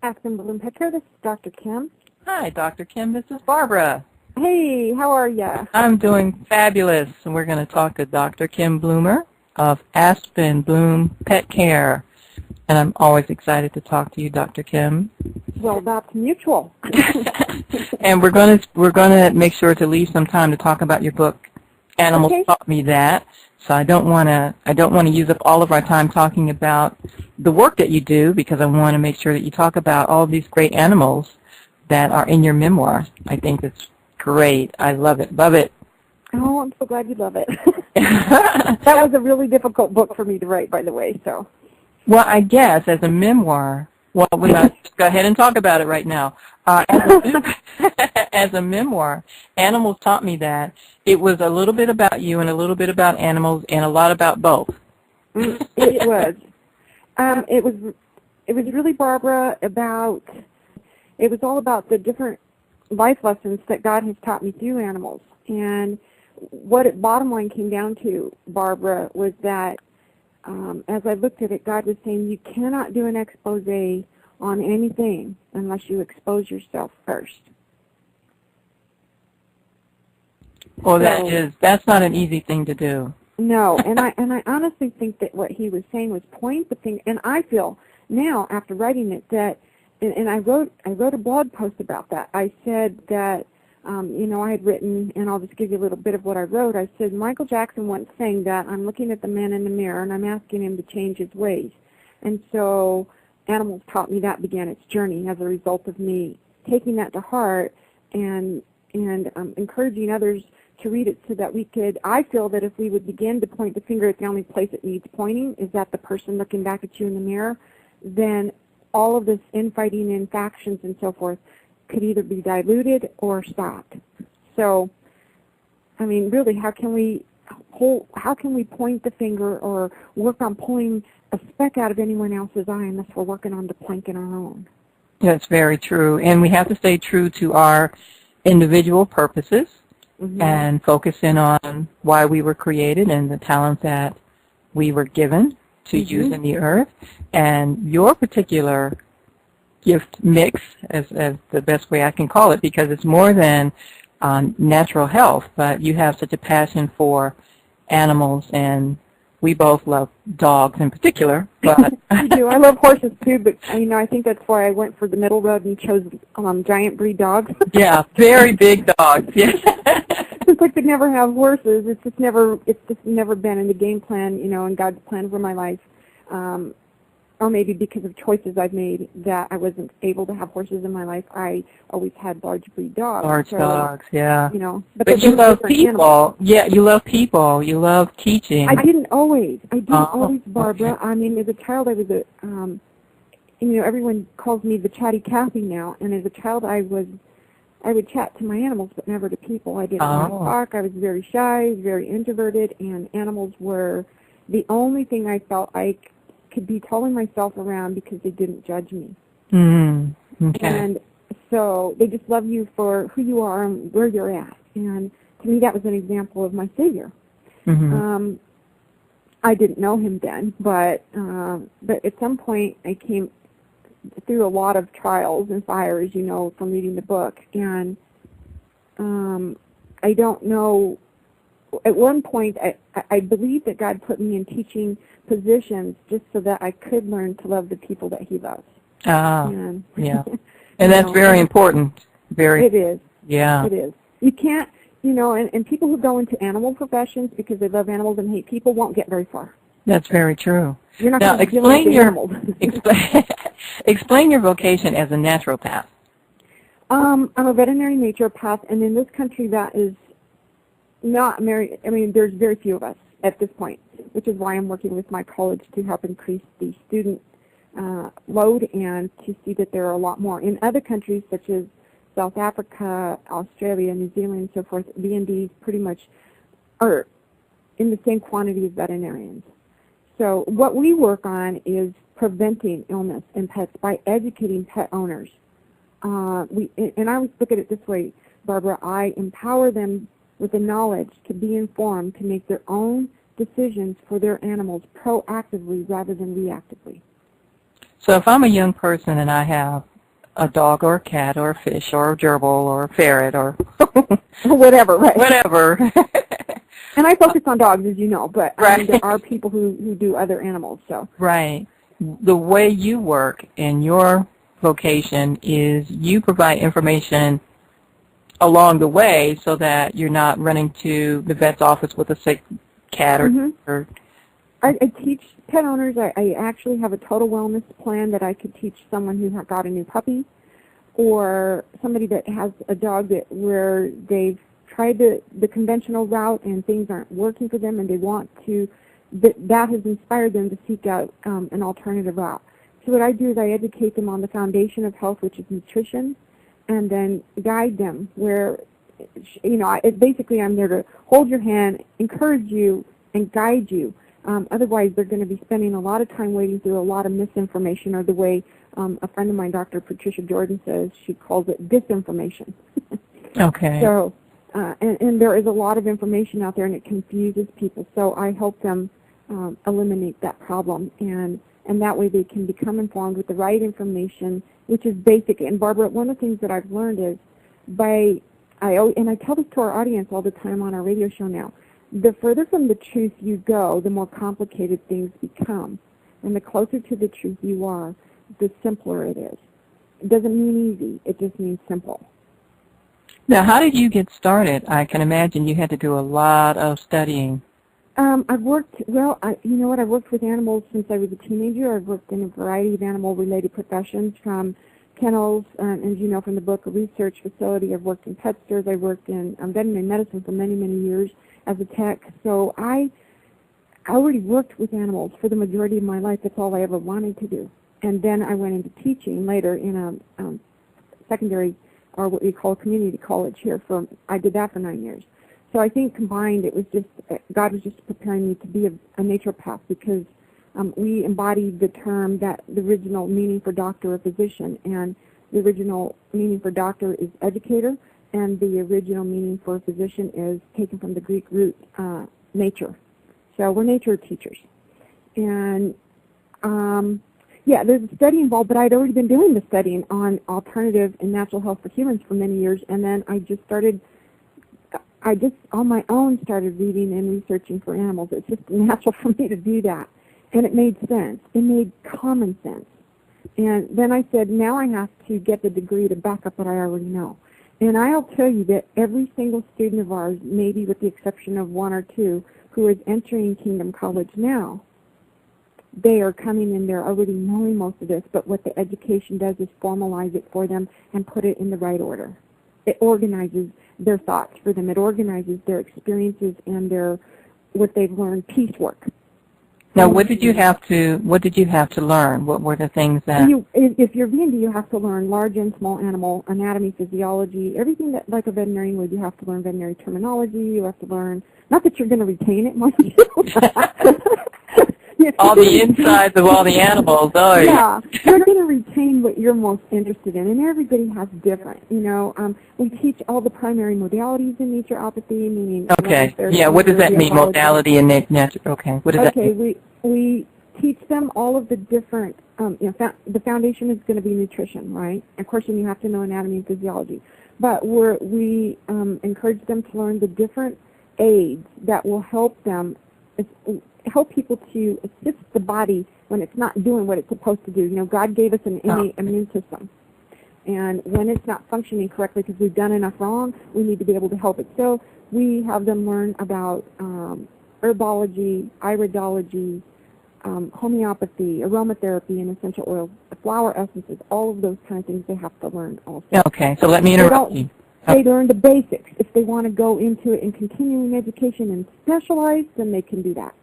Aspenbloom Petro. This is Dr. Kim. Hi, Dr. Kim. This is Barbara. Hey, how are ya? I'm doing fabulous, and we're going to talk to Dr. Kim Bloomer of Aspenbloom Pet Care. And I'm always excited to talk to you, Dr. Kim. Well, that's mutual. And we're going to make sure to leave some time to talk about your book. Animals Taught Me That. So I don't want to use up all of our time talking about the work that you do, because I want to make sure that you talk about all these great animals that are in your memoir. I think it's great. I love it. Love it. Oh, I'm so glad you love it. That was a really difficult book for me to write, by the way. So. Well, I guess as a memoir, well, we must go ahead and talk about it right now. As a memoir, Animals Taught Me That. It was a little bit about you and a little bit about animals and a lot about both. It was. It was really, Barbara, about, it was all about the different life lessons that God has taught me through animals. And what it bottom line came down to, Barbara, was that as I looked at it, God was saying you cannot do an expose on anything unless you expose yourself first. Well, that's not an easy thing to do. No, and I honestly think that what he was saying was point the thing, and I feel now after writing it that, and I wrote a blog post about that. I said that I had written, and I'll just give you a little bit of what I wrote. I said Michael Jackson once saying that I'm looking at the man in the mirror and I'm asking him to change his ways, and so Animals Taught Me That began its journey as a result of me taking that to heart and encouraging others to read it so that we could, I feel that if we would begin to point the finger at the only place it needs pointing is at the person looking back at you in the mirror, then all of this infighting and factions and so forth could either be diluted or stopped. So, I mean, really, how can we point the finger or work on pulling a speck out of anyone else's eye unless we're working on the plank in our own? That's very true. And we have to stay true to our individual purposes. Mm-hmm. And focus in on why we were created and the talent that we were given to mm-hmm. use in the earth. And your particular gift mix, as the best way I can call it, because it's more than natural health, but you have such a passion for animals, and we both love dogs in particular. But I do. I love horses too, but I think that's why I went for the middle road and chose giant breed dogs. Yeah, very big dogs. Yeah. Since I could never have horses, it's just never been in the game plan, in God's plan for my life. Or maybe because of choices I've made that I wasn't able to have horses in my life. I always had large breed dogs. Large dogs, yeah. But you love people. Animals. Yeah, you love people. You love teaching. I didn't always, Barbara. Okay. I mean, as a child, I was everyone calls me the chatty Cathy now. And as a child, I would chat to my animals, but never to people. I didn't want to talk. I was very shy, very introverted, and animals were the only thing I felt I could be telling myself around because they didn't judge me. Mm-hmm. Okay. And so they just love you for who you are and where you're at. And to me, that was an example of my Savior. Mm-hmm. I didn't know him then, but at some point I came through a lot of trials and fires, from reading the book. And I don't know, at one point I believe that God put me in teaching positions just so that I could learn to love the people that he loves. Yeah. And that's very important. It is. Yeah. It is. You can't, and people who go into animal professions because they love animals and hate people won't get very far. That's very true. You're not going to explain with animals. Explain your vocation as a naturopath. I'm a veterinary naturopath, and in this country that is not very, there's very few of us at this point, which is why I'm working with my college to help increase the student load and to see that there are a lot more. In other countries such as South Africa, Australia, New Zealand, and so forth, VNDs pretty much are in the same quantity as veterinarians. So what we work on is preventing illness in pets by educating pet owners. And I always look at it this way, Barbara, I empower them with the knowledge to be informed to make their own decisions for their animals proactively rather than reactively. So if I'm a young person and I have a dog or a cat or a fish or a gerbil or a ferret or whatever, right? Whatever. And I focus on dogs, as you know, but Right. I mean, there are people who do other animals. So Right. The way you work in your vocation is you provide information along the way so that you're not running to the vet's office with a sick cat or I teach pet owners. I actually have a total wellness plan that I could teach someone who got a new puppy, or somebody that has a dog where they've tried the conventional route and things aren't working for them, and they want to. That has inspired them to seek out an alternative route. So what I do is I educate them on the foundation of health, which is nutrition, and then guide them where, basically I'm there to hold your hand, encourage you, and guide you. Otherwise, they're going to be spending a lot of time wading through a lot of misinformation, or the way a friend of mine, Dr. Patricia Jordan, says, she calls it disinformation. Okay. So, and there is a lot of information out there, and it confuses people. So I help them eliminate that problem, and that way they can become informed with the right information, which is basic. And Barbara, one of the things that I've learned is and I tell this to our audience all the time on our radio show now, the further from the truth you go, the more complicated things become. And the closer to the truth you are, the simpler it is. It doesn't mean easy, it just means simple. Now, how did you get started? I can imagine you had to do a lot of studying. I've worked, I've worked with animals since I was a teenager. I've worked in a variety of animal-related professions, from kennels, and as you know from the book, a research facility. I've worked in pet stores. I worked in veterinary medicine for many, many years as a tech. So I already worked with animals for the majority of my life. That's all I ever wanted to do. And then I went into teaching later in a secondary, or what we call community college here. I did that for 9 years. So I think combined, it was just, God was just preparing me to be a naturopath, because we embodied the term, the original meaning for doctor or physician, and the original meaning for doctor is educator, and the original meaning for physician is taken from the Greek root, nature. So we're nature teachers. And there's a study involved, but I'd already been doing the studying on alternative and natural health for humans for many years, and then I just on my own started reading and researching for animals. It's just natural for me to do that. And it made sense. It made common sense. And then I said, now I have to get the degree to back up what I already know. And I'll tell you that every single student of ours, maybe with the exception of one or two, who is entering Kingdom College now, they are coming in there already knowing most of this, but what the education does is formalize it for them and put it in the right order. It organizes their thoughts for them. It organizes their experiences and what they've learned, piecework. Now, what did you have to learn? What were the things that? If you're VND, you have to learn large and small animal anatomy, physiology, everything that, like a veterinarian would. You have to learn veterinary terminology. You have to learn, not that you're going to retain it, mind you. All the insides of all the animals. Oh, yeah, you're going to retain what you're most interested in, and everybody has different. We teach all the primary modalities in naturopathy, meaning. Okay. Yeah. What does that mean? Modality in nature. Okay. What does that mean? Okay. We teach them all of the different. The foundation is going to be nutrition, right? Of course, then you have to know anatomy and physiology, but we encourage them to learn the different aids that will help them. Help people to assist the body when it's not doing what it's supposed to do. God gave us an innate immune system. And when it's not functioning correctly because we've done enough wrong, we need to be able to help it. So we have them learn about herbology, iridology, homeopathy, aromatherapy, and essential oils, flower essences, all of those kind of things they have to learn also. Okay, so let me interrupt you. They learn the basics. If they want to go into it in continuing education and specialize, then they can do that.